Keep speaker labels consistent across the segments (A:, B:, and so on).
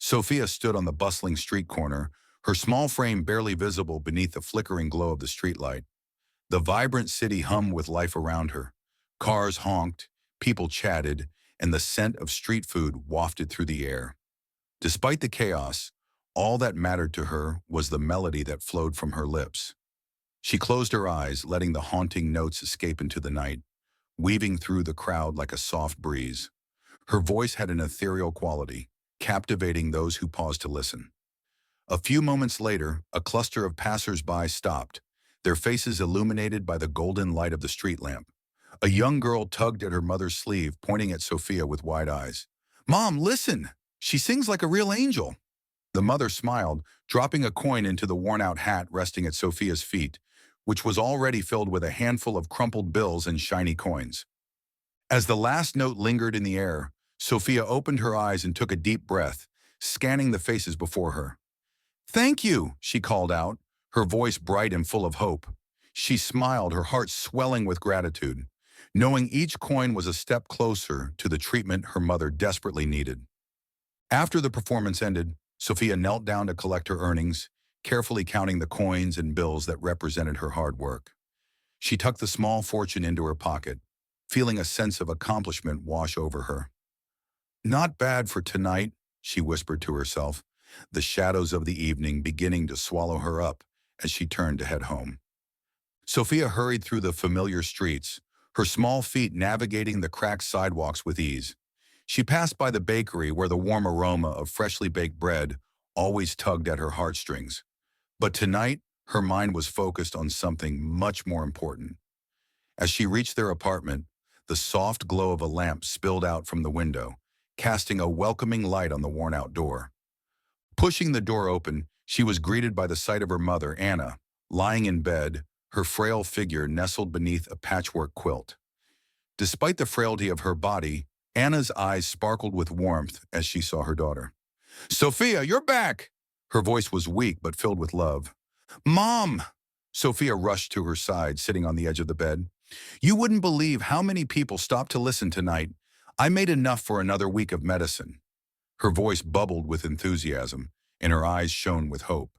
A: Sophia stood on the bustling street corner, her small frame barely visible beneath the flickering glow of the streetlight. The vibrant city hummed with life around her. Cars honked, people chatted, and the scent of street food wafted through the air. Despite the chaos, all that mattered to her was the melody that flowed from her lips. She closed her eyes, letting the haunting notes escape into the night, weaving through the crowd like a soft breeze. Her voice had an ethereal quality, captivating those who paused to listen. A few moments later, a cluster of passers-by stopped, their faces illuminated by the golden light of the street lamp. A young girl tugged at her mother's sleeve, pointing at Sophia with wide eyes. "Mom, listen! She sings like a real angel." The mother smiled, dropping a coin into the worn-out hat resting at Sophia's feet, which was already filled with a handful of crumpled bills and shiny coins. As the last note lingered in the air, Sophia opened her eyes and took a deep breath, scanning the faces before her. "Thank you," she called out, her voice bright and full of hope. She smiled, her heart swelling with gratitude, knowing each coin was a step closer to the treatment her mother desperately needed. After the performance ended, Sophia knelt down to collect her earnings, carefully counting the coins and bills that represented her hard work. She tucked the small fortune into her pocket, feeling a sense of accomplishment wash over her. "Not bad for tonight," she whispered to herself, the shadows of the evening beginning to swallow her up as she turned to head home. Sophia hurried through the familiar streets, her small feet navigating the cracked sidewalks with ease. She passed by the bakery where the warm aroma of freshly baked bread always tugged at her heartstrings. But tonight, her mind was focused on something much more important. As she reached their apartment, the soft glow of a lamp spilled out from the window, casting a welcoming light on the worn-out door. Pushing the door open, she was greeted by the sight of her mother, Anna, lying in bed, her frail figure nestled beneath a patchwork quilt. Despite the frailty of her body, Anna's eyes sparkled with warmth as she saw her daughter. "Sophia, you're back!" Her voice was weak but filled with love. "Mom!" Sophia rushed to her side, sitting on the edge of the bed. "You wouldn't believe how many people stopped to listen tonight. I made enough for another week of medicine." Her voice bubbled with enthusiasm, and her eyes shone with hope.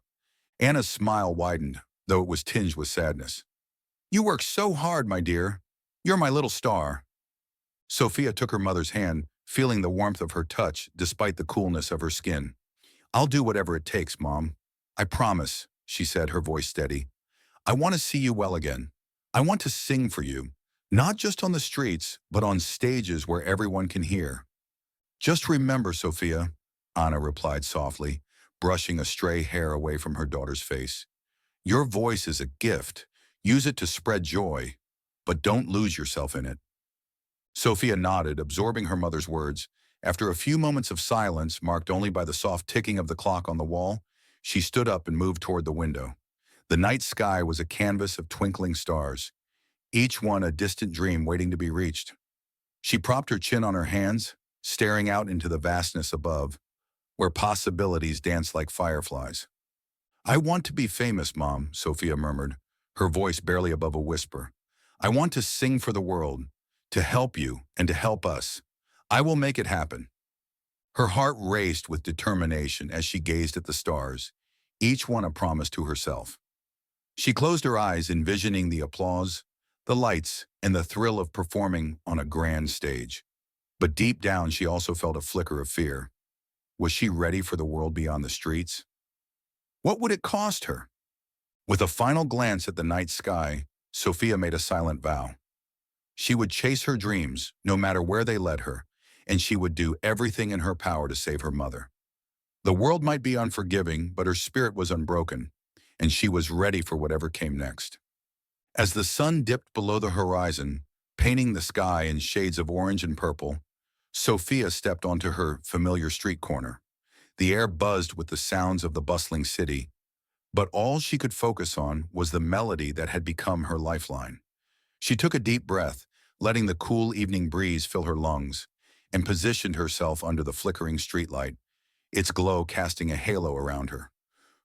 A: Anna's smile widened, though it was tinged with sadness. "You work so hard, my dear. You're my little star." Sophia took her mother's hand, feeling the warmth of her touch despite the coolness of her skin. "I'll do whatever it takes, Mom. I promise," she said, her voice steady. "I want to see you well again. I want to sing for you, not just on the streets, but on stages where everyone can hear." "Just remember, Sophia," Anna replied softly, brushing a stray hair away from her daughter's face. "Your voice is a gift. Use it to spread joy, but don't lose yourself in it." Sophia nodded, absorbing her mother's words. After a few moments of silence, marked only by the soft ticking of the clock on the wall, she stood up and moved toward the window. The night sky was a canvas of twinkling stars, each one a distant dream waiting to be reached. She propped her chin on her hands, staring out into the vastness above, where possibilities danced like fireflies. "I want to be famous, Mom," Sophia murmured, her voice barely above a whisper. "I want to sing for the world, to help you and to help us. I will make it happen." Her heart raced with determination as she gazed at the stars, each one a promise to herself. She closed her eyes, envisioning the applause, the lights, and the thrill of performing on a grand stage. But deep down, she also felt a flicker of fear. Was she ready for the world beyond the streets? What would it cost her? With a final glance at the night sky, Sophia made a silent vow. She would chase her dreams, no matter where they led her, and she would do everything in her power to save her mother. The world might be unforgiving, but her spirit was unbroken, and she was ready for whatever came next. As the sun dipped below the horizon, painting the sky in shades of orange and purple, Sophia stepped onto her familiar street corner. The air buzzed with the sounds of the bustling city, but all she could focus on was the melody that had become her lifeline. She took a deep breath, letting the cool evening breeze fill her lungs, and positioned herself under the flickering streetlight, its glow casting a halo around her.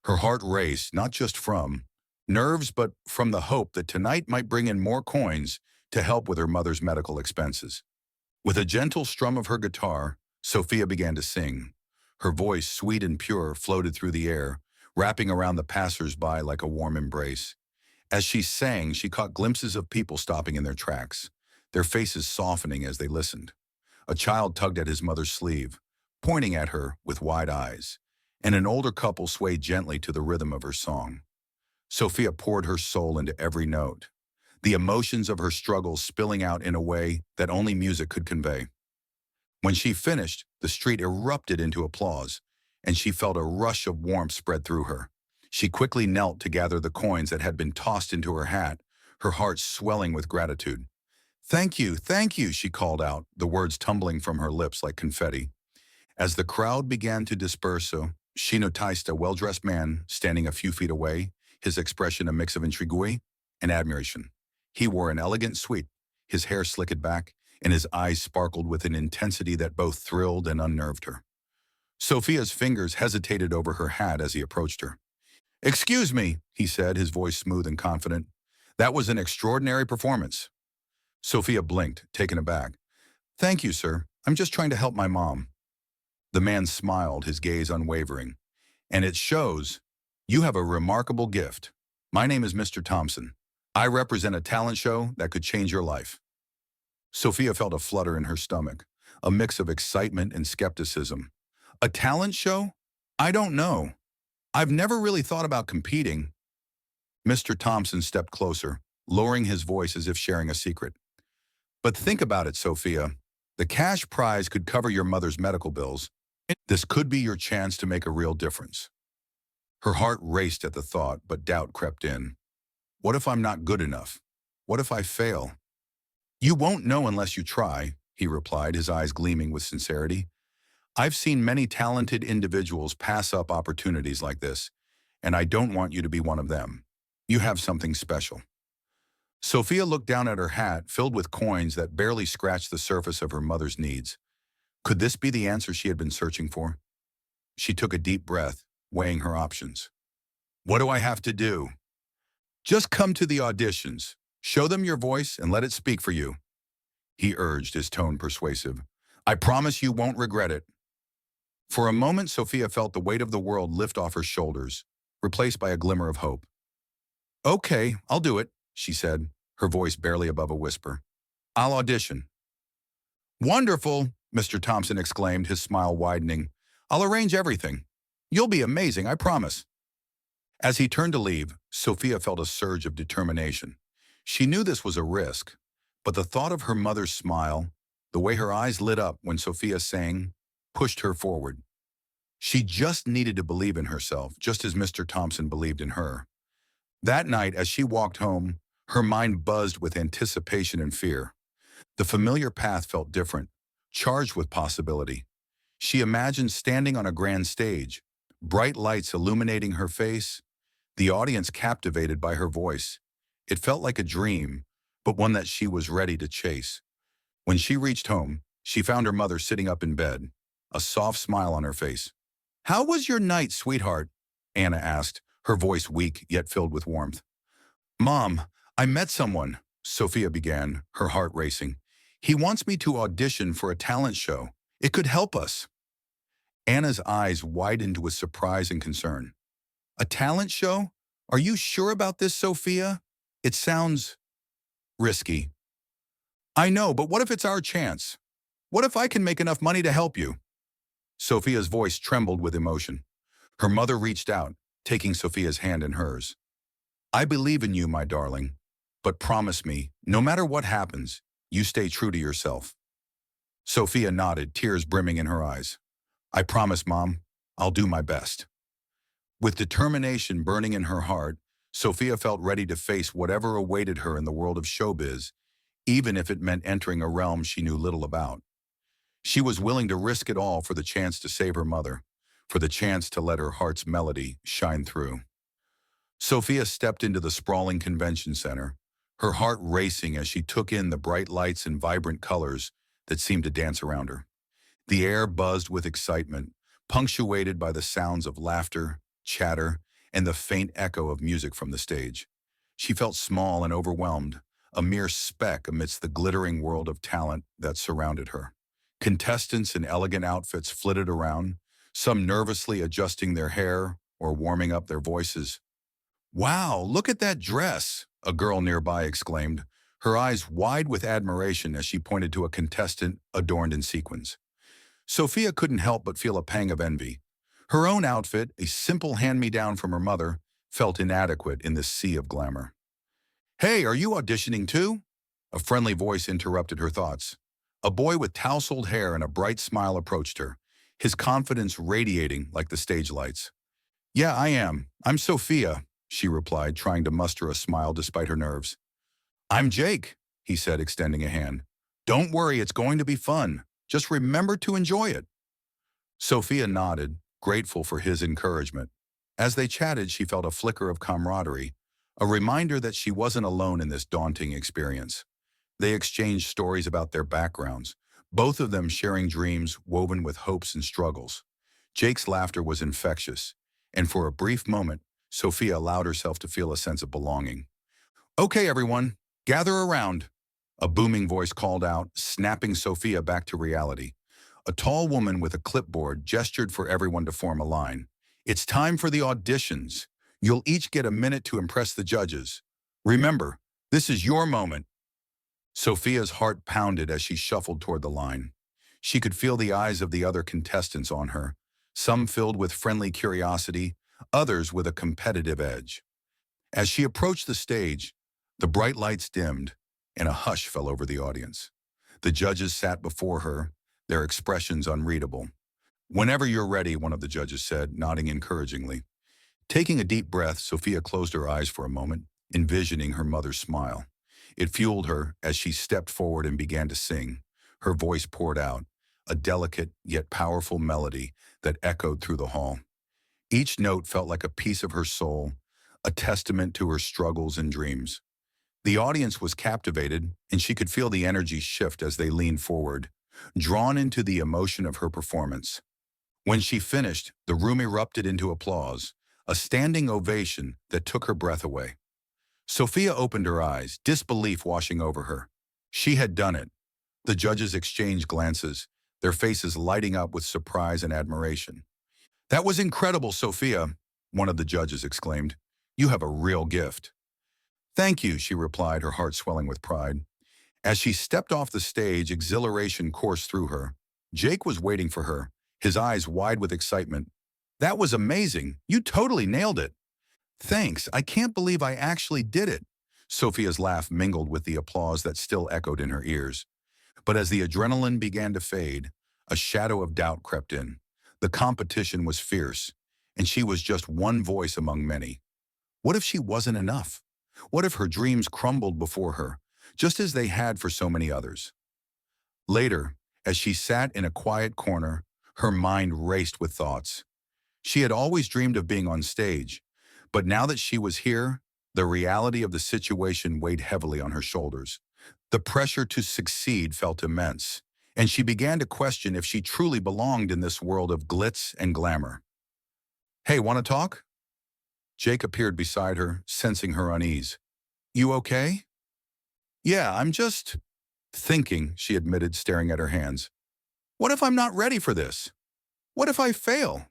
A: Her heart raced, not just from nerves, but from the hope that tonight might bring in more coins to help with her mother's medical expenses. With a gentle strum of her guitar, Sophia began to sing, Her voice, sweet and pure, floated through the air, wrapping around the passers-by like a warm embrace. As she sang, she caught glimpses of people stopping in their tracks, their faces softening as they listened. A child tugged at his mother's sleeve, pointing at her with wide eyes, and an older couple swayed gently to the rhythm of her song. Sophia poured her soul into every note, the emotions of her struggles spilling out in a way that only music could convey. When she finished, the street erupted into applause, and she felt a rush of warmth spread through her. She quickly knelt to gather the coins that had been tossed into her hat, her heart swelling with gratitude. Thank you, she called out, the words tumbling from her lips like confetti. As the crowd began to disperse, she noticed a well-dressed man standing a few feet away, his expression a mix of intrigue and admiration. He wore an elegant suit, his hair slicked back, and his eyes sparkled with an intensity that both thrilled and unnerved her. Sophia's fingers hesitated over her hat as he approached her. "Excuse me," he said, his voice smooth and confident. "That was an extraordinary performance." Sophia blinked, taken aback. "Thank you, sir. I'm just trying to help my mom." The man smiled, his gaze unwavering. "And it shows. You have a remarkable gift. My name is Mr. Thompson. I represent a talent show that could change your life." Sophia felt a flutter in her stomach, a mix of excitement and skepticism. A talent show? I don't know. I've never really thought about competing. Mr. Thompson stepped closer, lowering his voice as if sharing a secret. "But think about it, Sophia. The cash prize could cover your mother's medical bills. This could be your chance to make a real difference." Her heart raced at the thought, but doubt crept in. What if I'm not good enough? What if I fail? "You won't know unless you try," he replied, his eyes gleaming with sincerity. "I've seen many talented individuals pass up opportunities like this, and I don't want you to be one of them. You have something special." Sophia looked down at her hat, filled with coins that barely scratched the surface of her mother's needs. Could this be the answer she had been searching for? She took a deep breath, weighing her options. "What do I have to do?" "Just come to the auditions. Show them your voice and let it speak for you," he urged, his tone persuasive. "I promise you won't regret it." For a moment, Sophia felt the weight of the world lift off her shoulders, replaced by a glimmer of hope. "Okay, I'll do it," she said, her voice barely above a whisper. "I'll audition." "Wonderful," Mr. Thompson exclaimed, his smile widening. "I'll arrange everything. You'll be amazing, I promise." As he turned to leave, Sophia felt a surge of determination. She knew this was a risk, but the thought of her mother's smile, the way her eyes lit up when Sophia sang, pushed her forward. She just needed to believe in herself, just as Mr. Thompson believed in her. That night, as she walked home, her mind buzzed with anticipation and fear. The familiar path felt different, charged with possibility. She imagined standing on a grand stage, bright lights illuminating her face, the audience captivated by her voice. It felt like a dream, but one that she was ready to chase. When she reached home, she found her mother sitting up in bed, a soft smile on her face. "How was your night, sweetheart?" Anna asked, her voice weak yet filled with warmth. "Mom, I met someone," Sophia began, her heart racing. "He wants me to audition for a talent show. It could help us." Anna's eyes widened with surprise and concern. "A talent show? Are you sure about this, Sophia? It sounds risky." "I know, but what if it's our chance? What if I can make enough money to help you?" Sophia's voice trembled with emotion. Her mother reached out, taking Sophia's hand in hers. "I believe in you, my darling, but promise me, no matter what happens, you stay true to yourself." Sophia nodded, tears brimming in her eyes. "I promise, Mom. I'll do my best." With determination burning in her heart, Sophia felt ready to face whatever awaited her in the world of showbiz, even if it meant entering a realm she knew little about. She was willing to risk it all for the chance to save her mother, for the chance to let her heart's melody shine through. Sophia stepped into the sprawling convention center, her heart racing as she took in the bright lights and vibrant colors that seemed to dance around her. The air buzzed with excitement, punctuated by the sounds of laughter, chatter, and the faint echo of music from the stage. She felt small and overwhelmed, a mere speck amidst the glittering world of talent that surrounded her. Contestants in elegant outfits flitted around, some nervously adjusting their hair or warming up their voices. "Wow, look at that dress," a girl nearby exclaimed, her eyes wide with admiration as she pointed to a contestant adorned in sequins. Sophia couldn't help but feel a pang of envy. Her own outfit, a simple hand-me-down from her mother, felt inadequate in this sea of glamour. "Hey, are you auditioning too?" A friendly voice interrupted her thoughts. A boy with tousled hair and a bright smile approached her, his confidence radiating like the stage lights. "Yeah, I am. I'm Sophia," she replied, trying to muster a smile despite her nerves. "I'm Jake," he said, extending a hand. "Don't worry, it's going to be fun. Just remember to enjoy it." Sophia nodded, grateful for his encouragement. As they chatted, she felt a flicker of camaraderie, a reminder that she wasn't alone in this daunting experience. They exchanged stories about their backgrounds, both of them sharing dreams woven with hopes and struggles. Jake's laughter was infectious, and for a brief moment, Sophia allowed herself to feel a sense of belonging. "Okay, everyone, gather around," a booming voice called out, snapping Sophia back to reality. A tall woman with a clipboard gestured for everyone to form a line. "It's time for the auditions. You'll each get a minute to impress the judges. Remember, this is your moment." Sophia's heart pounded as she shuffled toward the line. She could feel the eyes of the other contestants on her, some filled with friendly curiosity, others with a competitive edge. As she approached the stage, the bright lights dimmed, and a hush fell over the audience. The judges sat before her, their expressions unreadable. "Whenever you're ready," one of the judges said, nodding encouragingly. Taking a deep breath, Sophia closed her eyes for a moment, envisioning her mother's smile. It fueled her as she stepped forward and began to sing. Her voice poured out, a delicate yet powerful melody that echoed through the hall. Each note felt like a piece of her soul, a testament to her struggles and dreams. The audience was captivated, and she could feel the energy shift as they leaned forward, drawn into the emotion of her performance. When she finished, the room erupted into applause, a standing ovation that took her breath away. Sophia opened her eyes, disbelief washing over her. She had done it. The judges exchanged glances, their faces lighting up with surprise and admiration. "That was incredible, Sophia," one of the judges exclaimed. "You have a real gift." "Thank you," she replied, her heart swelling with pride. As she stepped off the stage, exhilaration coursed through her. Jake was waiting for her, his eyes wide with excitement. "That was amazing. You totally nailed it." "Thanks. I can't believe I actually did it." Sophia's laugh mingled with the applause that still echoed in her ears. But as the adrenaline began to fade, a shadow of doubt crept in. The competition was fierce, and she was just one voice among many. What if she wasn't enough? What if her dreams crumbled before her, just as they had for so many others? Later, as she sat in a quiet corner, her mind raced with thoughts. She had always dreamed of being on stage, but now that she was here, the reality of the situation weighed heavily on her shoulders. The pressure to succeed felt immense, and she began to question if she truly belonged in this world of glitz and glamour. "Hey, want to talk?" Jake appeared beside her, sensing her unease. "You okay?" "Yeah, I'm just thinking," she admitted, staring at her hands. "What if I'm not ready for this? What if I fail?"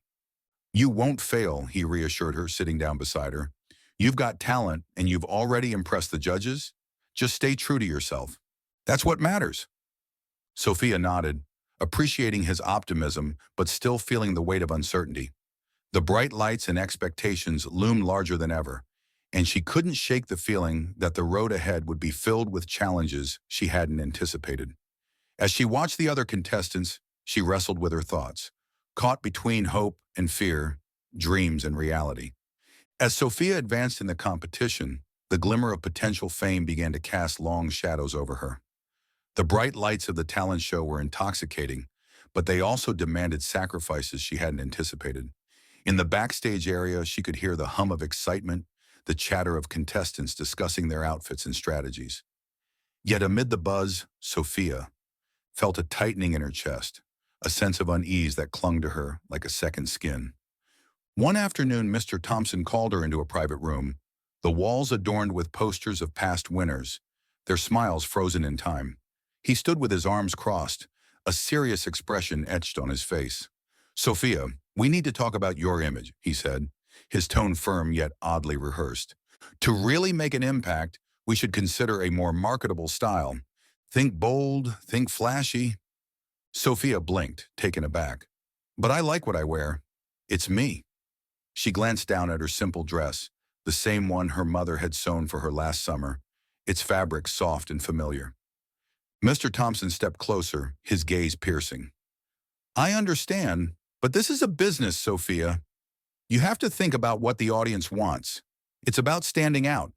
A: "You won't fail," he reassured her, sitting down beside her. "You've got talent, and you've already impressed the judges. Just stay true to yourself. That's what matters." Sophia nodded, appreciating his optimism but still feeling the weight of uncertainty. The bright lights and expectations loomed larger than ever, and she couldn't shake the feeling that the road ahead would be filled with challenges she hadn't anticipated. As she watched the other contestants, she wrestled with her thoughts, caught between hope and fear, dreams and reality. As Sophia advanced in the competition, the glimmer of potential fame began to cast long shadows over her. The bright lights of the talent show were intoxicating, but they also demanded sacrifices she hadn't anticipated. In the backstage area, she could hear the hum of excitement, the chatter of contestants discussing their outfits and strategies. Yet amid the buzz, Sophia felt a tightening in her chest, a sense of unease that clung to her like a second skin. One afternoon, Mr. Thompson called her into a private room, the walls adorned with posters of past winners, their smiles frozen in time. He stood with his arms crossed, a serious expression etched on his face. "Sophia, We need to talk about your image, he said, his tone firm yet oddly rehearsed. To really make an impact, we should consider a more marketable style. Think bold, think flashy. Sophia blinked, taken aback. But I like what I wear. It's me. She glanced down at her simple dress, the same one her mother had sewn for her last summer, its fabric soft and familiar. Mr. Thompson stepped closer, his gaze piercing. I understand, but this is a business, Sophia. You have to think about what the audience wants. It's about standing out.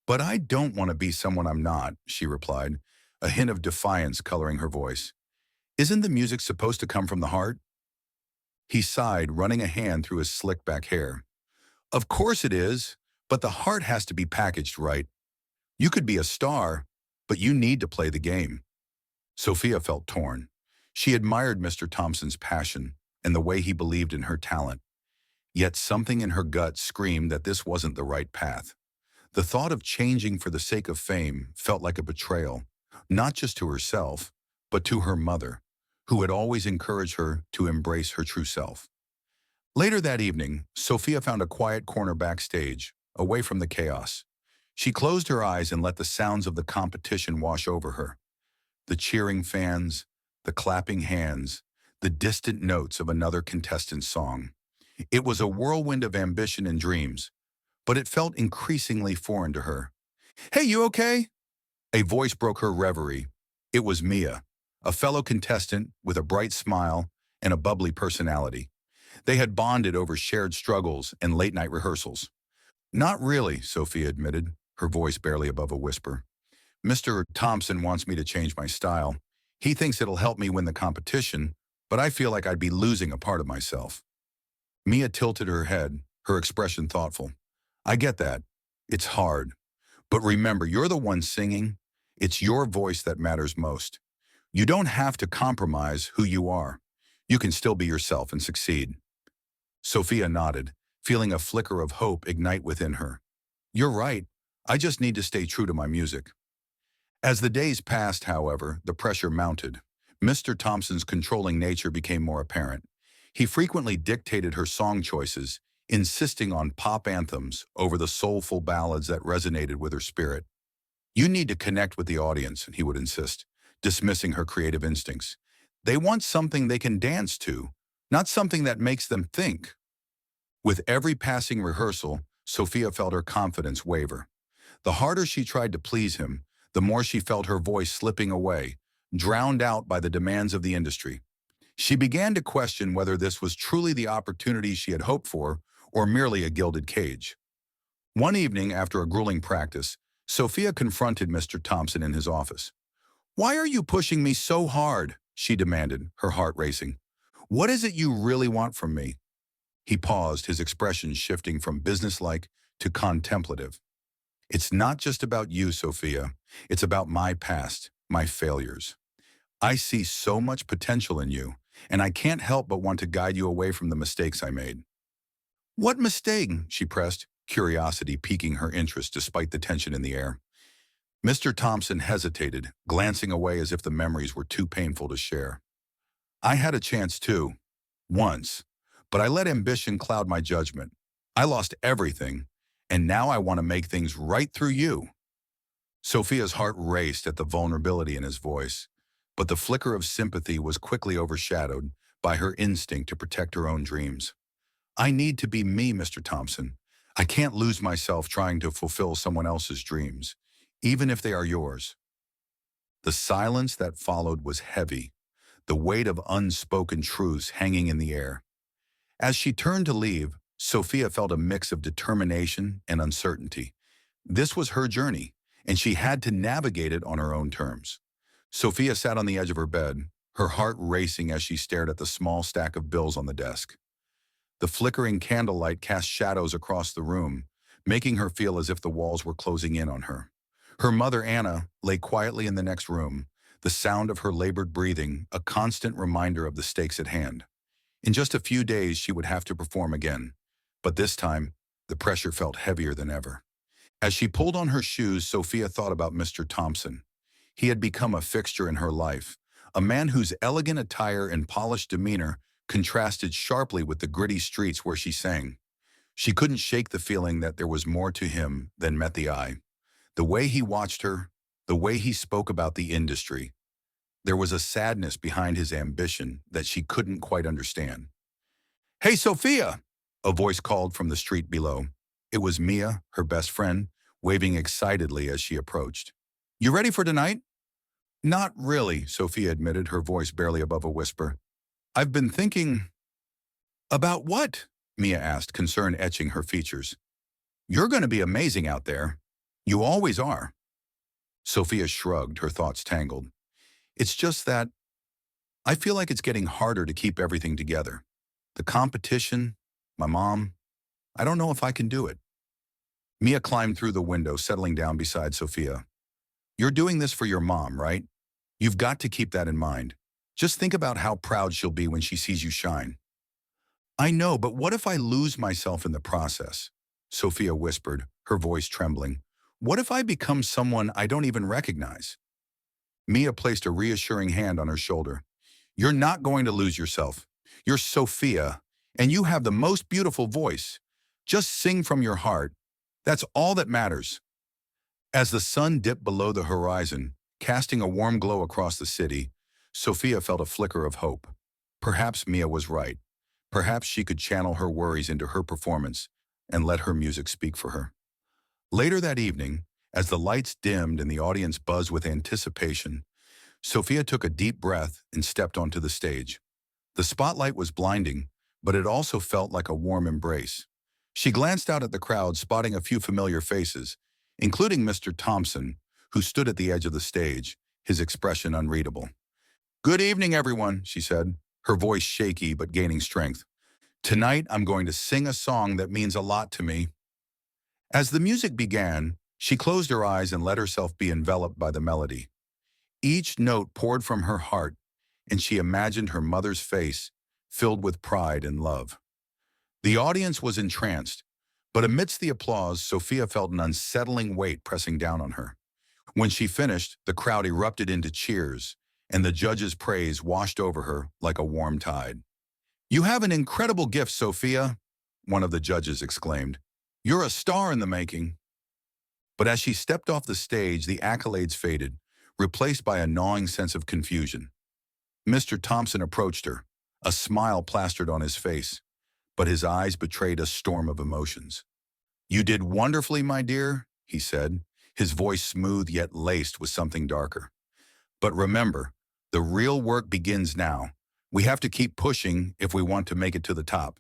A: But I don't want to be someone I'm not, she replied, a hint of defiance coloring her voice. Isn't the music supposed to come from the heart? He sighed, running a hand through his slick back hair. Of course it is, but the heart has to be packaged right. You could be a star, but you need to play the game. Sophia felt torn. She admired Mr. Thompson's passion and the way he believed in her talent. Yet something in her gut screamed that this wasn't the right path. The thought of changing for the sake of fame felt like a betrayal, not just to herself, but to her mother, who had always encouraged her to embrace her true self. Later that evening, Sophia found a quiet corner backstage, away from the chaos. She closed her eyes and let the sounds of the competition wash over her. The cheering fans, the clapping hands, the distant notes of another contestant's song. It was a whirlwind of ambition and dreams, but it felt increasingly foreign to her. Hey, you okay? A voice broke her reverie. It was Mia, a fellow contestant with a bright smile and a bubbly personality. They had bonded over shared struggles and late-night rehearsals. Not really, Sophia admitted, her voice barely above a whisper. Mr. Thompson wants me to change my style. He thinks it'll help me win the competition, but I feel like I'd be losing a part of myself. Mia tilted her head, her expression thoughtful. I get that. It's hard. But remember, you're the one singing. It's your voice that matters most. You don't have to compromise who you are. You can still be yourself and succeed. Sophia nodded, feeling a flicker of hope ignite within her. You're right. I just need to stay true to my music. As the days passed, however, the pressure mounted. Mr. Thompson's controlling nature became more apparent. He frequently dictated her song choices, insisting on pop anthems over the soulful ballads that resonated with her spirit. You need to connect with the audience, he would insist, dismissing her creative instincts. They want something they can dance to, not something that makes them think. With every passing rehearsal, Sophia felt her confidence waver. The harder she tried to please him, the more she felt her voice slipping away, drowned out by the demands of the industry. She began to question whether this was truly the opportunity she had hoped for or merely a gilded cage. One evening, after a grueling practice, Sophia confronted Mr. Thompson in his office. "Why are you pushing me so hard?" she demanded, her heart racing. "What is it you really want from me?" He paused, his expression shifting from businesslike to contemplative. It's not just about you, Sophia. It's about my past, my failures. I see so much potential in you, and I can't help but want to guide you away from the mistakes I made. What mistake? She pressed, curiosity piquing her interest despite the tension in the air. Mr. Thompson hesitated, glancing away as if the memories were too painful to share. I had a chance too, once, but I let ambition cloud my judgment. I lost everything, and now I want to make things right through you. Sophia's heart raced at the vulnerability in his voice, but the flicker of sympathy was quickly overshadowed by her instinct to protect her own dreams. I need to be me, Mr. Thompson. I can't lose myself trying to fulfill someone else's dreams, even if they are yours. The silence that followed was heavy, the weight of unspoken truths hanging in the air. As she turned to leave, Sophia felt a mix of determination and uncertainty. This was her journey, and she had to navigate it on her own terms. Sophia sat on the edge of her bed, her heart racing as she stared at the small stack of bills on the desk. The flickering candlelight cast shadows across the room, making her feel as if the walls were closing in on her. Her mother, Anna, lay quietly in the next room, the sound of her labored breathing a constant reminder of the stakes at hand. In just a few days, she would have to perform again, but this time, the pressure felt heavier than ever. As she pulled on her shoes, Sophia thought about Mr. Thompson. He had become a fixture in her life, a man whose elegant attire and polished demeanor contrasted sharply with the gritty streets where she sang. She couldn't shake the feeling that there was more to him than met the eye. The way he watched her, the way he spoke about the industry. There was a sadness behind his ambition that she couldn't quite understand. "Hey, Sophia!" a voice called from the street below. It was Mia, her best friend, waving excitedly as she approached. "You ready for tonight?" "Not really," Sophia admitted, her voice barely above a whisper. "I've been thinking—" "About what?" Mia asked, concern etching her features. "You're going to be amazing out there. You always are." Sophia shrugged, her thoughts tangled. "It's just that I feel like it's getting harder to keep everything together. The competition, my mom, I don't know if I can do it." Mia climbed through the window, settling down beside Sophia. "You're doing this for your mom, right? You've got to keep that in mind. Just think about how proud she'll be when she sees you shine." "I know, but what if I lose myself in the process?" Sophia whispered, her voice trembling. "What if I become someone I don't even recognize?" Mia placed a reassuring hand on her shoulder. "You're not going to lose yourself. You're Sophia, and you have the most beautiful voice. Just sing from your heart. That's all that matters." As the sun dipped below the horizon, casting a warm glow across the city, Sophia felt a flicker of hope. Perhaps Mia was right. Perhaps she could channel her worries into her performance and let her music speak for her. Later that evening, as the lights dimmed and the audience buzzed with anticipation, Sophia took a deep breath and stepped onto the stage. The spotlight was blinding, but it also felt like a warm embrace. She glanced out at the crowd, spotting a few familiar faces, including Mr. Thompson, who stood at the edge of the stage, his expression unreadable. "Good evening, everyone," she said, her voice shaky but gaining strength. "Tonight, I'm going to sing a song that means a lot to me." As the music began, she closed her eyes and let herself be enveloped by the melody. Each note poured from her heart, and she imagined her mother's face, filled with pride and love. The audience was entranced, but amidst the applause, Sophia felt an unsettling weight pressing down on her. When she finished, the crowd erupted into cheers, and the judges' praise washed over her like a warm tide. "You have an incredible gift, Sophia," one of the judges exclaimed. "You're a star in the making." But as she stepped off the stage, the accolades faded, replaced by a gnawing sense of confusion. Mr. Thompson approached her, a smile plastered on his face, but his eyes betrayed a storm of emotions. "You did wonderfully, my dear," he said, his voice smooth yet laced with something darker. "But remember, the real work begins now. We have to keep pushing if we want to make it to the top."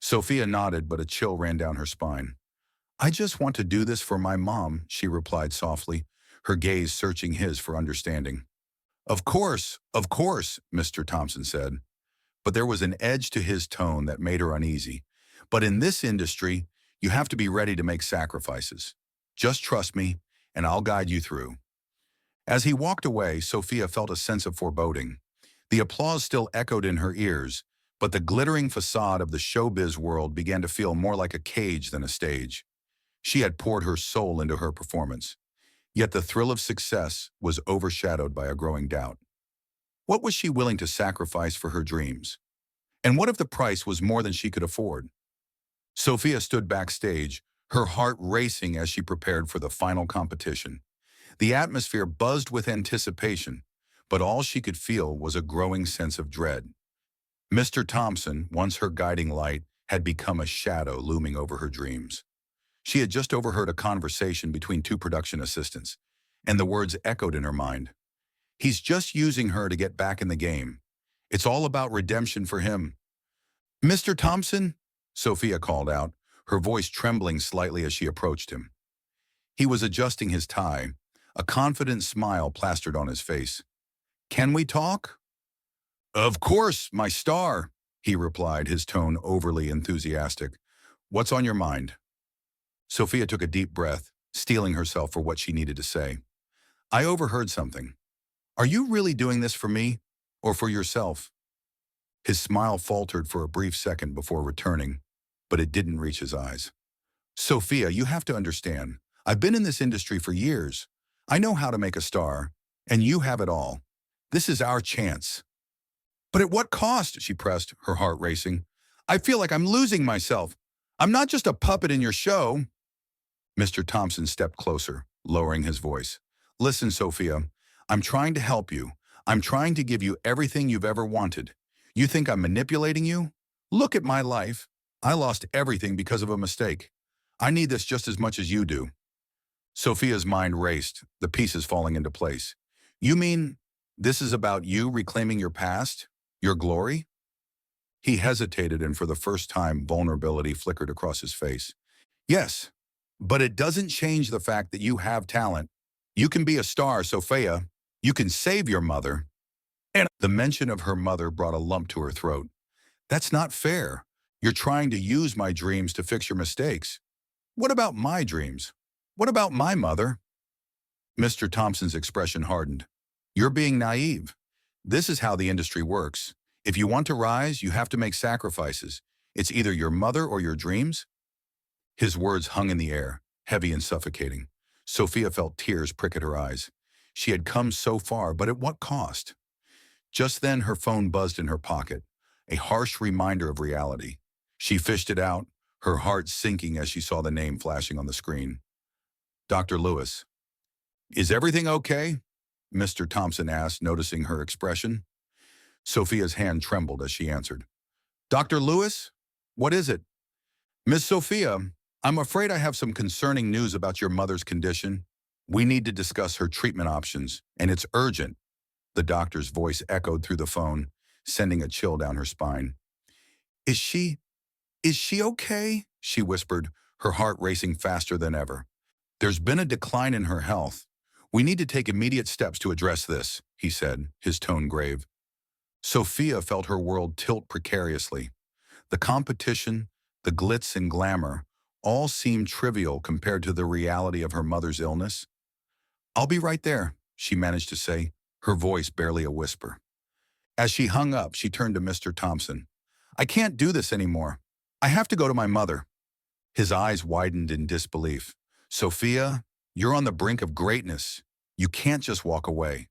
A: Sophia nodded, but a chill ran down her spine. "I just want to do this for my mom," she replied softly, her gaze searching his for understanding. Of course," Mr. Thompson said. But there was an edge to his tone that made her uneasy. "But in this industry, you have to be ready to make sacrifices. Just trust me, and I'll guide you through." As he walked away, Sophia felt a sense of foreboding. The applause still echoed in her ears, but the glittering facade of the showbiz world began to feel more like a cage than a stage. She had poured her soul into her performance, yet the thrill of success was overshadowed by a growing doubt. What was she willing to sacrifice for her dreams? And what if the price was more than she could afford? Sophia stood backstage, her heart racing as she prepared for the final competition. The atmosphere buzzed with anticipation, but all she could feel was a growing sense of dread. Mr. Thompson, once her guiding light, had become a shadow looming over her dreams. She had just overheard a conversation between two production assistants, and the words echoed in her mind. "He's just using her to get back in the game. It's all about redemption for him." "Mr. Thompson?" Sophia called out, her voice trembling slightly as she approached him. He was adjusting his tie, a confident smile plastered on his face. "Can we talk?" "Of course, my star," he replied, his tone overly enthusiastic. "What's on your mind?" Sophia took a deep breath, steeling herself for what she needed to say. "I overheard something. Are you really doing this for me, or for yourself?" His smile faltered for a brief second before returning, but it didn't reach his eyes. "Sophia, you have to understand. I've been in this industry for years. I know how to make a star, and you have it all. This is our chance." But at what cost? She pressed, her heart racing. I feel like I'm losing myself. I'm not just a puppet in your show. Mr. Thompson stepped closer, lowering his voice. Listen, Sophia, I'm trying to help you. I'm trying to give you everything you've ever wanted. You think I'm manipulating you? Look at my life. I lost everything because of a mistake. I need this just as much as you do. Sophia's mind raced, the pieces falling into place. You mean this is about you reclaiming your past? Your glory? He hesitated, and for the first time, vulnerability flickered across his face. Yes, but it doesn't change the fact that you have talent. You can be a star, Sophia. You can save your mother. And the mention of her mother brought a lump to her throat. That's not fair. You're trying to use my dreams to fix your mistakes. What about my dreams? What about my mother? Mr. Thompson's expression hardened. You're being naive. This is how the industry works. If you want to rise, you have to make sacrifices. It's either your mother or your dreams. His words hung in the air, heavy and suffocating. Sophia felt tears prick at her eyes. She had come so far, but at what cost? Just then, her phone buzzed in her pocket, a harsh reminder of reality. She fished it out, her heart sinking as she saw the name flashing on the screen. Dr. Lewis. Is everything okay? Mr. Thompson asked, noticing her expression. Sophia's hand trembled as she answered. Dr. Lewis? What is it? Miss Sophia, I'm afraid I have some concerning news about your mother's condition. We need to discuss her treatment options, and it's urgent. The doctor's voice echoed through the phone, sending a chill down her spine. Is she okay? She whispered, her heart racing faster than ever. There's been a decline in her health. We need to take immediate steps to address this, he said, his tone grave. Sophia felt her world tilt precariously. The competition, the glitz and glamour, all seemed trivial compared to the reality of her mother's illness. I'll be right there, she managed to say, her voice barely a whisper. As she hung up, she turned to Mr. Thompson. I can't do this anymore. I have to go to my mother. His eyes widened in disbelief. Sophia, you're on the brink of greatness. You can't just walk away.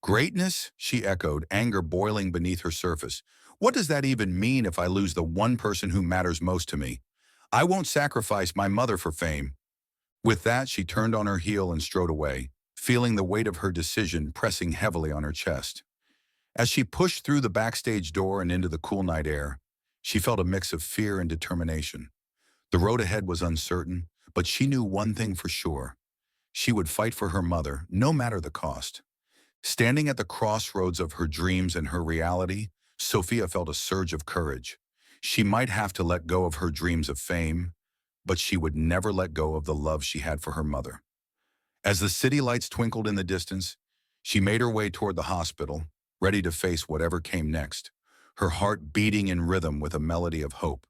A: Greatness? She echoed, anger boiling beneath her surface. What does that even mean if I lose the one person who matters most to me? I won't sacrifice my mother for fame. With that, she turned on her heel and strode away, feeling the weight of her decision pressing heavily on her chest. As she pushed through the backstage door and into the cool night air, she felt a mix of fear and determination. The road ahead was uncertain, but she knew one thing for sure. She would fight for her mother, no matter the cost. Standing at the crossroads of her dreams and her reality, Sophia felt a surge of courage. She might have to let go of her dreams of fame, but she would never let go of the love she had for her mother. As the city lights twinkled in the distance, she made her way toward the hospital, ready to face whatever came next, her heart beating in rhythm with a melody of hope.